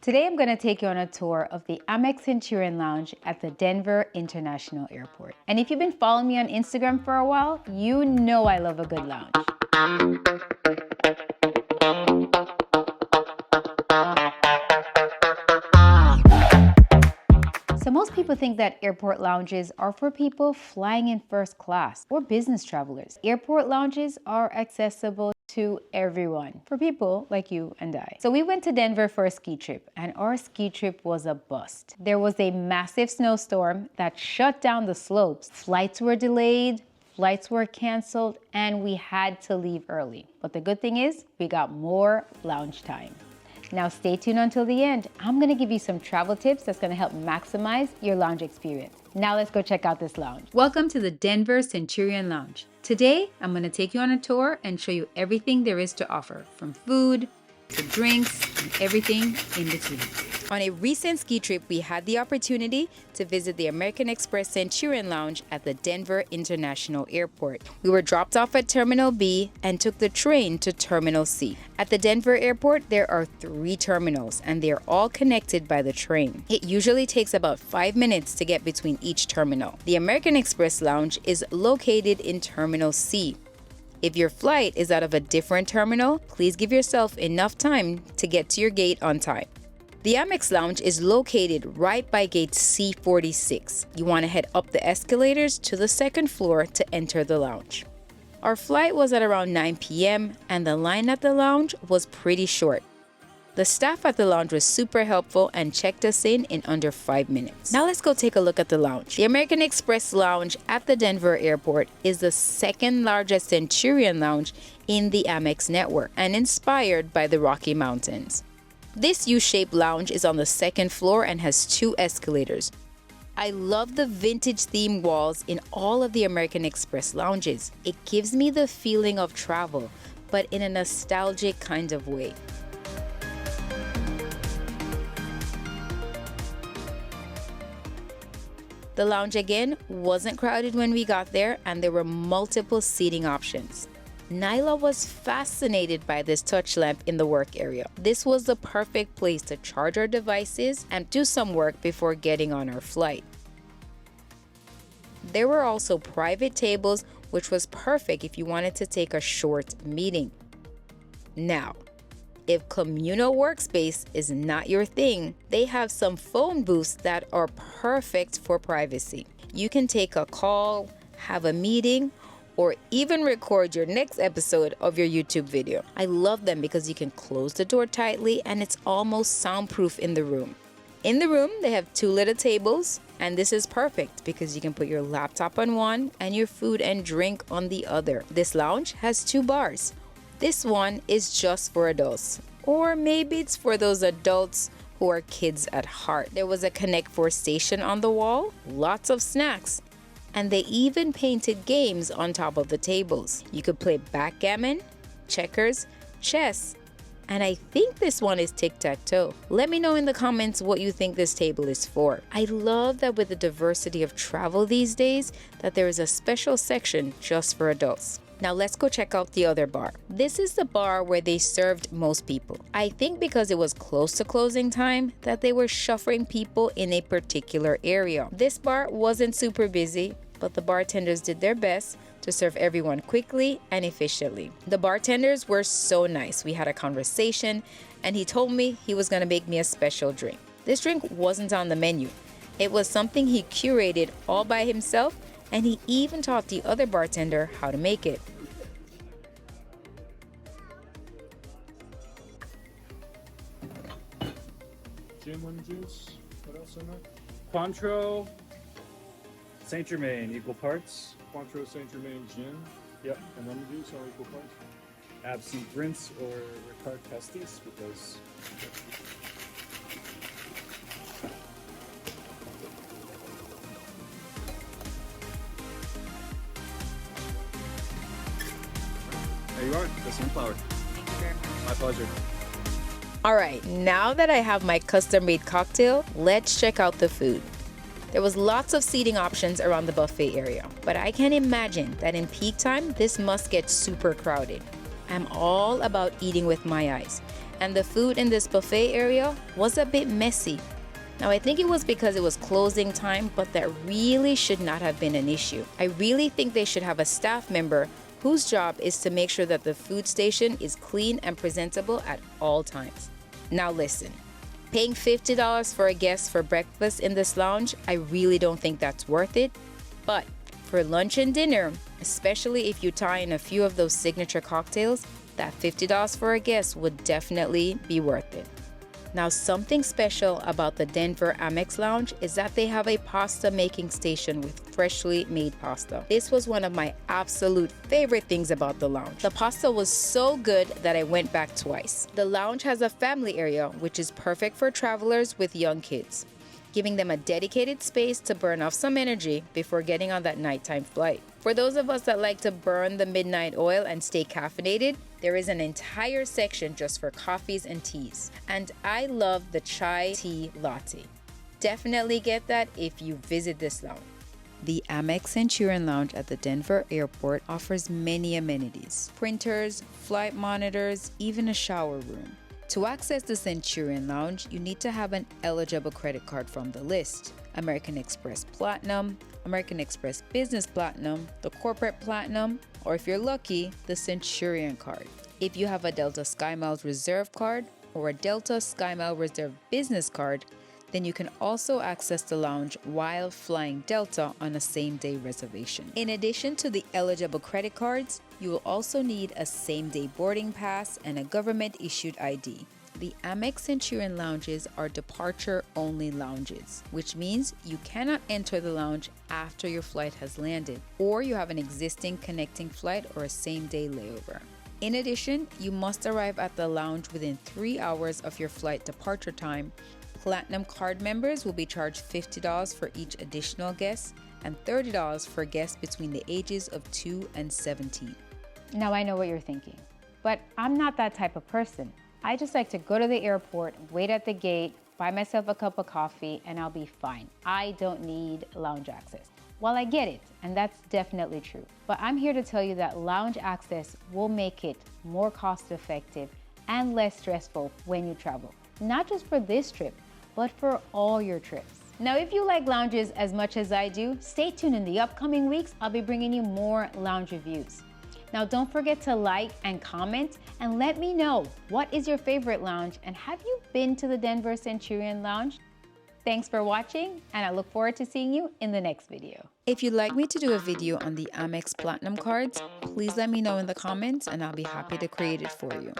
Today I'm going to take you on a tour of the Amex Centurion Lounge at the Denver International Airport. And if you've been following me on Instagram for a while, you know I love a good lounge. So most people think that airport lounges are for people flying in first class or business travelers. Airport lounges are accessible to everyone, for people like you and I. So we went to Denver for a ski trip, and our ski trip was a bust. There was a massive snowstorm that shut down the slopes. Flights were delayed, flights were canceled, and we had to leave early. But the good thing is, we got more lounge time. Now stay tuned until the end. I'm gonna give you some travel tips that's gonna help maximize your lounge experience. Now let's go check out this lounge. Welcome to the Denver Centurion Lounge. Today, I'm gonna take you on a tour and show you everything there is to offer, from food to drinks and everything in between. On a recent ski trip, we had the opportunity to visit the American Express Centurion Lounge at the Denver International Airport. We were dropped off at Terminal B and took the train to Terminal C. At the Denver Airport, there are 3 terminals, and they are all connected by the train. It usually takes about 5 minutes to get between each terminal. The American Express Lounge is located in Terminal C. If your flight is out of a different terminal, please give yourself enough time to get to your gate on time. The Amex Lounge is located right by gate C46. You want to head up the escalators to the 2nd floor to enter the lounge. Our flight was at around 9 p.m. and the line at the lounge was pretty short. The staff at the lounge was super helpful and checked us in under 5 minutes. Now let's go take a look at the lounge. The American Express Lounge at the Denver Airport is the 2nd largest Centurion Lounge in the Amex network and inspired by the Rocky Mountains. This U-shaped lounge is on the 2nd floor and has 2 escalators. I love the vintage themed walls in all of the American Express lounges. It gives me the feeling of travel, but in a nostalgic kind of way. The lounge again wasn't crowded when we got there, and there were multiple seating options. Nyla was fascinated by this touch lamp in the work area. This was the perfect place to charge our devices and do some work before getting on our flight. There were also private tables, which was perfect if you wanted to take a short meeting. Now, if communal workspace is not your thing, they have some phone booths that are perfect for privacy. You can take a call, have a meeting, or even record your next episode of your YouTube video. I love them because you can close the door tightly and it's almost soundproof in the room. In the room, they have 2 little tables, and this is perfect because you can put your laptop on one and your food and drink on the other. This lounge has 2 bars. This one is just for adults, or maybe it's for those adults who are kids at heart. There was a Connect 4 station on the wall, lots of snacks, and they even painted games on top of the tables. You could play backgammon, checkers, chess, and I think this one is tic-tac-toe. Let me know in the comments what you think this table is for. I love that with the diversity of travel these days, that there is a special section just for adults. Now let's go check out the other bar. This is the bar where they served most people. I think because it was close to closing time that they were shuffling people in a particular area. This bar wasn't super busy, but the bartenders did their best to serve everyone quickly and efficiently. The bartenders were so nice. We had a conversation and he told me he was gonna make me a special drink. This drink wasn't on the menu. It was something he curated all by himself, and he even taught the other bartender how to make it. Gin lemon juice. What else in there? Cointreau, Saint Germain, equal parts. Cointreau Saint Germain gin Yep. and lemon juice are equal parts. Absinthe rinse or Ricard Pestis because There you are, the sunflower. Thank you very much. My pleasure. All right, now that I have my custom-made cocktail, let's check out the food. There was lots of seating options around the buffet area, but I can imagine that in peak time, this must get super crowded. I'm all about eating with my eyes, And the food in this buffet area was a bit messy. Now, I think it was because it was closing time, but that really should not have been an issue. I really think they should have a staff member whose job is to make sure that the food station is clean and presentable at all times. Now listen, paying $50 for a guest for breakfast in this lounge, I really don't think that's worth it. But for lunch and dinner, especially if you tie in a few of those signature cocktails, that $50 for a guest would definitely be worth it. Now, something special about the Denver Amex Lounge is that they have a pasta making station with freshly made pasta. This was one of my absolute favorite things about the lounge. The pasta was so good that I went back twice. The lounge has a family area, which is perfect for travelers with young kids, giving them a dedicated space to burn off some energy before getting on that nighttime flight. For those of us that like to burn the midnight oil and stay caffeinated, there is an entire section just for coffees and teas. And I love the chai tea latte. Definitely get that if you visit this lounge. The Amex Centurion Lounge at the Denver airport offers many amenities: printers, flight monitors, even a shower room. To access the Centurion Lounge, you need to have an eligible credit card from the list: American Express Platinum, American Express Business Platinum, the Corporate Platinum, or if you're lucky, the Centurion card. If you have a Delta SkyMiles Reserve card or a Delta SkyMiles Reserve Business card, then you can also access the lounge while flying Delta on a same-day reservation. In addition to the eligible credit cards, you will also need a same-day boarding pass and a government-issued ID. The Amex Centurion lounges are departure-only lounges, which means you cannot enter the lounge after your flight has landed, or you have an existing connecting flight or a same-day layover. In addition, you must arrive at the lounge within 3 hours of your flight departure time. Platinum card members will be charged $50 for each additional guest and $30 for guests between the ages of 2 and 17. Now I know what you're thinking, but I'm not that type of person. I just like to go to the airport, wait at the gate, buy myself a cup of coffee, and I'll be fine. I don't need lounge access. Well, I get it, and that's definitely true. But I'm here to tell you that lounge access will make it more cost-effective and less stressful when you travel. Not just for this trip, but for all your trips. Now, if you like lounges as much as I do, stay tuned. In the upcoming weeks, I'll be bringing you more lounge reviews. Now, don't forget to like and comment and let me know what is your favorite lounge and have you been to the Denver Centurion Lounge? Thanks for watching, and I look forward to seeing you in the next video. If you'd like me to do a video on the Amex Platinum cards, please let me know in the comments and I'll be happy to create it for you.